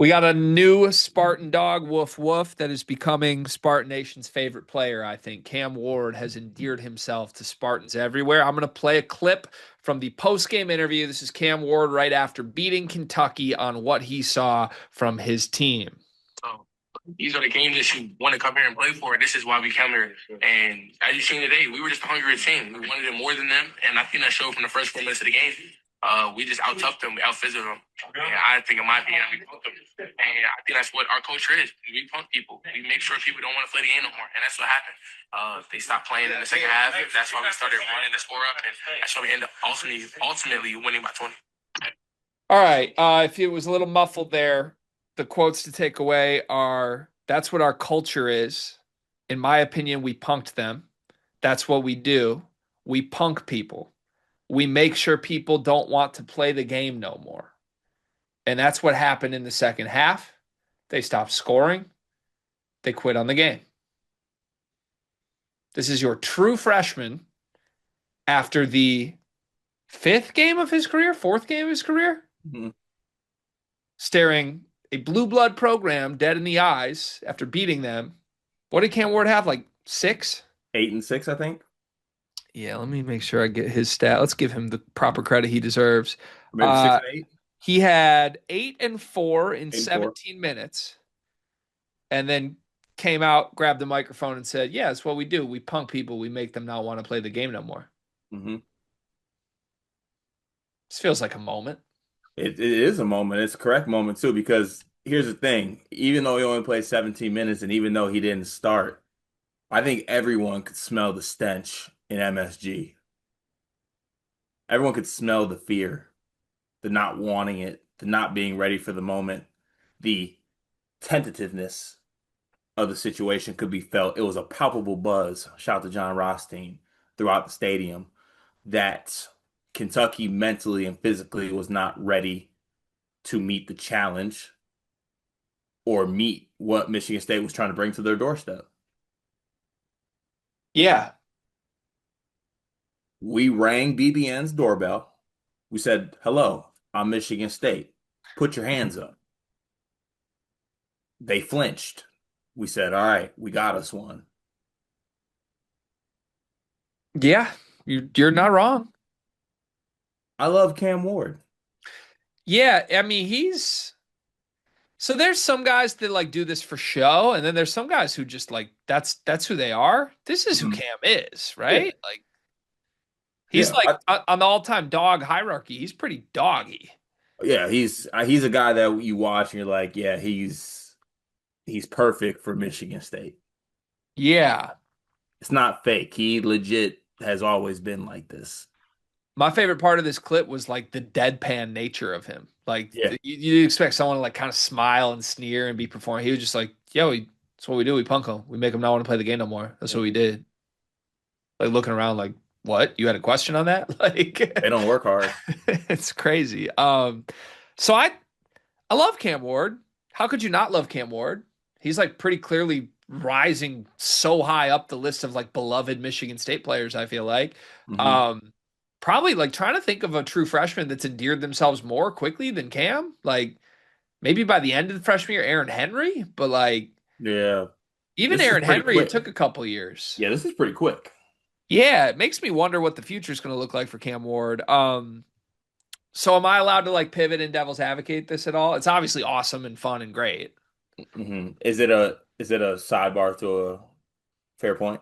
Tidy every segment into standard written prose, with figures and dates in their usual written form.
We got a new Spartan dog, Woof Woof, that is becoming Spartan Nation's favorite player, I think. Cam Ward has endeared himself to Spartans everywhere. I'm going to play a clip from the post-game interview. This is Cam Ward right after beating Kentucky on what he saw from his team. So these are the games that you want to come here and play for. This is why we come here. And as you seen today, we were just a hungrier team. We wanted it more than them, and I think that showed from the first 4 minutes of the game. We just out toughed them, we out physiced them. And I think, in my opinion, we punked them. And I think that's what our culture is. We punk people. We make sure people don't want to play the game no more, and that's what happened. They stopped playing in the second half. That's why we started running the score up, and that's why we ended up ultimately winning by 20. All right. If it was a little muffled there, the quotes to take away are that's what our culture is. In my opinion, we punked them. That's what we do. We punk people. We make sure people don't want to play the game no more. And that's what happened in the second half. They stopped scoring. They quit on the game. This is your true freshman after the fourth game of his career, Mhm. staring a blue blood program dead in the eyes after beating them. What did Cam Ward have? Like 6? 8-6, I think. Yeah, let me make sure I get his stat. Let's give him the proper credit he deserves. Maybe 6-8. He had 8 and 4 in 8-4. 17 minutes, and then came out, grabbed the microphone, and said, "Yeah, it's what we do. We punk people. We make them not want to play the game no more." Mm-hmm. This feels like a moment. It is a moment. It's a correct moment too, because here's the thing. Even though he only played 17 minutes and even though he didn't start, I think everyone could smell the stench in MSG. Everyone could smell the fear, the not wanting it, the not being ready for the moment, the tentativeness of the situation could be felt. It was a palpable buzz. Shout out to John Rothstein throughout the stadium that Kentucky mentally and physically was not ready to meet the challenge or meet what Michigan State was trying to bring to their doorstep. Yeah. We rang BBN's doorbell. We said, "Hello, I'm Michigan State. Put your hands up." They flinched. We said, "All right, we got us one." Yeah, you're not wrong. I love Cam Ward. Yeah, I mean, there's some guys that like do this for show, and then there's some guys who just like that's who they are. This is who Mhm. Cam is, Yeah, right? Like he's yeah, like on the all-time dog hierarchy, he's pretty doggy. yeah. He's a guy that you watch and you're like, yeah, he's perfect for Michigan State. Yeah. It's not fake. He legit has always been like this. My favorite part of this clip was like the deadpan nature of him. Like Yeah, you expect someone to like kind of smile and sneer and be performing. He was just like, "Yo, that's what we do. We punk them. We make them not want to play the game no more. That's what we did." Like looking around, like, "What? You had a question on that?" they Like, don't work hard. it's crazy. So I love Cam Ward. How could you not love Cam Ward? He's like pretty clearly rising so high up the list of like beloved Michigan State players, I feel like. Hmm. Um, Probably like trying to think of a true freshman that's endeared themselves more quickly than Cam. Like maybe by the end of the freshman year, Aaron Henry, but like Yeah, even this is Aaron pretty Henry, it quick. took a couple years. Yeah, this is pretty quick. Yeah, it makes me wonder what the future is going to look like for Cam Ward. So am I allowed to like pivot and devil's advocate this at all? It's obviously awesome and fun and great. Is it a sidebar to a fair point?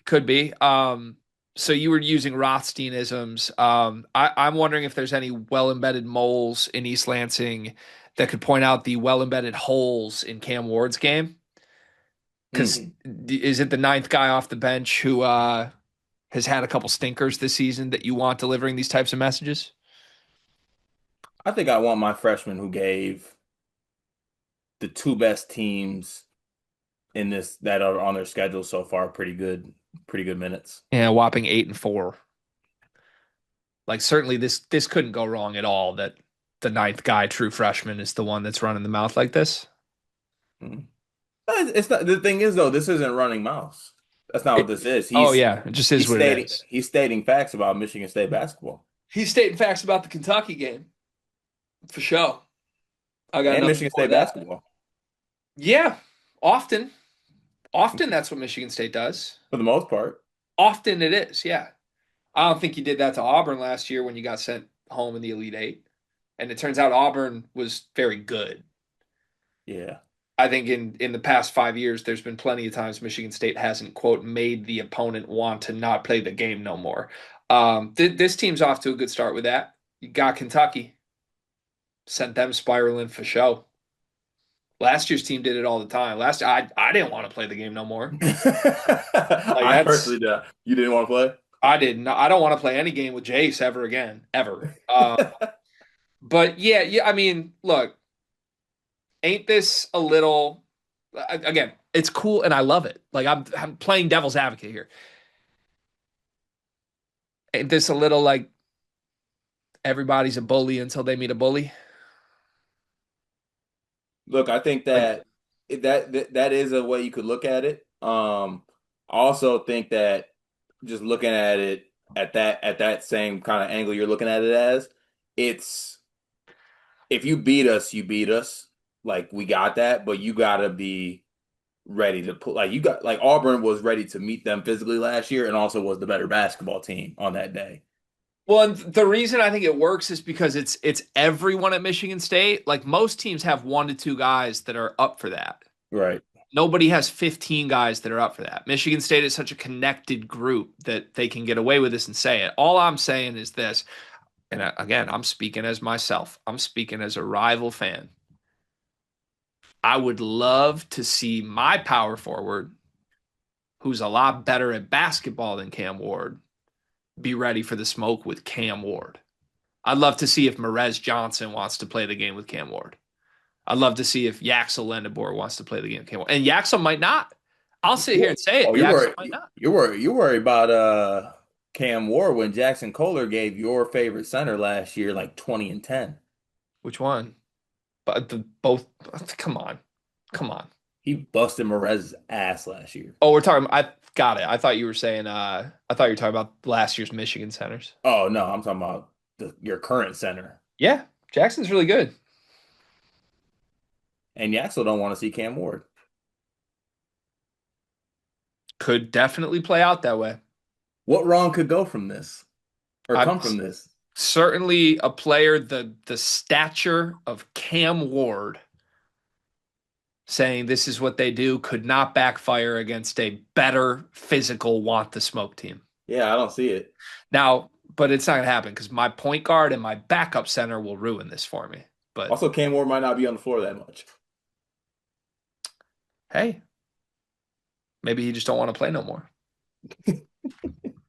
Could be. So you were using Rothsteinisms. I'm wondering if there's any well-embedded moles in East Lansing that could point out the well-embedded holes in Cam Ward's game. Because Mm. is it the ninth guy off the bench who has had a couple stinkers this season that you want delivering these types of messages? I think I want my freshman who gave the two best teams in this that are on their schedule so far pretty good minutes. Yeah, whopping 8 and 4. Like certainly this couldn't go wrong at all. That the ninth guy, true freshman, is the one that's running the mouth like this. Mm. It's not the thing is though, this isn't running mouse. That's not what It, this is. oh yeah, it just is what it is. He's stating facts about Michigan State basketball. He's stating facts about the Kentucky game for sure. I got And nothing Michigan for State that. basketball Yeah, often. Often that's what Michigan State does. for the most part. Often it is, yeah. I don't think you did that to Auburn last year when you got sent home in the Elite Eight. And it turns out Auburn was very good. Yeah. I think in the past 5 years, there's been plenty of times Michigan State hasn't, quote, made the opponent want to not play the game no more. This team's off to a good start with that. You got Kentucky, sent them spiraling for show. Last year's team did it all the time. I didn't want to play the game no more. Like I that's personally did. You didn't want to I did not. I don't want to play any game with Jace ever again, ever. play? But yeah, yeah. I mean, look, ain't this a little? Again, it's cool and I love it. Like I'm playing devil's advocate here. Ain't this a little like everybody's a bully until they meet a bully? Look, I think Like, that that is a way you could look at it. I also think that just looking at it at that same kind of angle you're looking at it as, it's if you beat us, you beat us. Like we got that, but you gotta be ready to put like you got like Auburn was ready to meet them physically last year and also was the better basketball team on that day. well, and the reason I think it works is because it's everyone at Michigan State. Like most teams have 1 to 2 guys that are up for that. Right. Nobody has 15 guys that are up for that. Michigan State is such a connected group that they can get away with this and say it. All I'm saying is this, and again, I'm speaking as myself. I'm speaking as a rival fan. I would love to see my power forward, who's a lot better at basketball than Cam Ward, be ready for the smoke with Cam Ward. I'd love to see if Merez Johnson wants to play the game with Cam Ward. I'd love to see if Yaxel Lendabor wants to play the game with Cam Ward. And Yaxel might not. I'll sit here and say it. Oh, Yaxel might not. you worry about Cam Ward when Jackson Kohler gave your favorite center last year like 20 and 10. Which one? But the both. Come on, come on. He busted Merez's ass last year. Oh, we're talking. I got it. I thought you were saying. I thought you were talking about last year's Michigan centers. Oh no, I'm talking about your current center. Yeah, Jackson's really good. And you also don't want to see Cam Ward. Could definitely play out that way. What wrong could go from this or I'm come from this? certainly a player the stature of Cam Ward saying this is what they do could not backfire against a better physical want the smoke team. Yeah, I don't see it. Now, but it's not gonna happen because my point guard and my backup center will ruin this for me. But Also, Cam Ward might not be on the floor that much. hey, maybe he just don't want to play no more.